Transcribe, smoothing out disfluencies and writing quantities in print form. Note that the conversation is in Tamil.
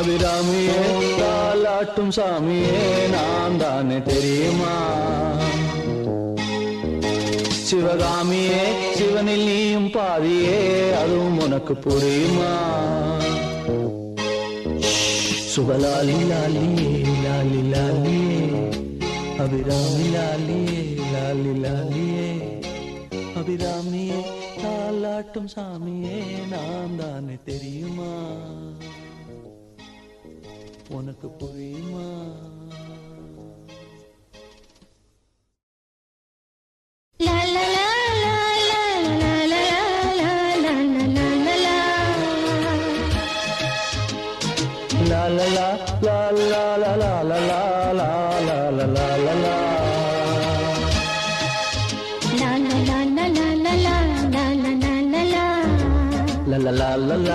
அபிராமியே தாலாட்டும் சாமியே நான் தானே தெரியுமா? சிவகாமியே சிவனில் நீயும் பாதியே அதுவும் உனக்கு புரியுமா? சுபலாலி லாலியே லாலி லாலியே அபிராமி லாலியே லாலி லாலியே அபிராமியே தாலாட்டும் சாமியே நான் தானே தெரியுமா? உனக்கு புரியுமா? la la la la la la la la la la la la la la la la la la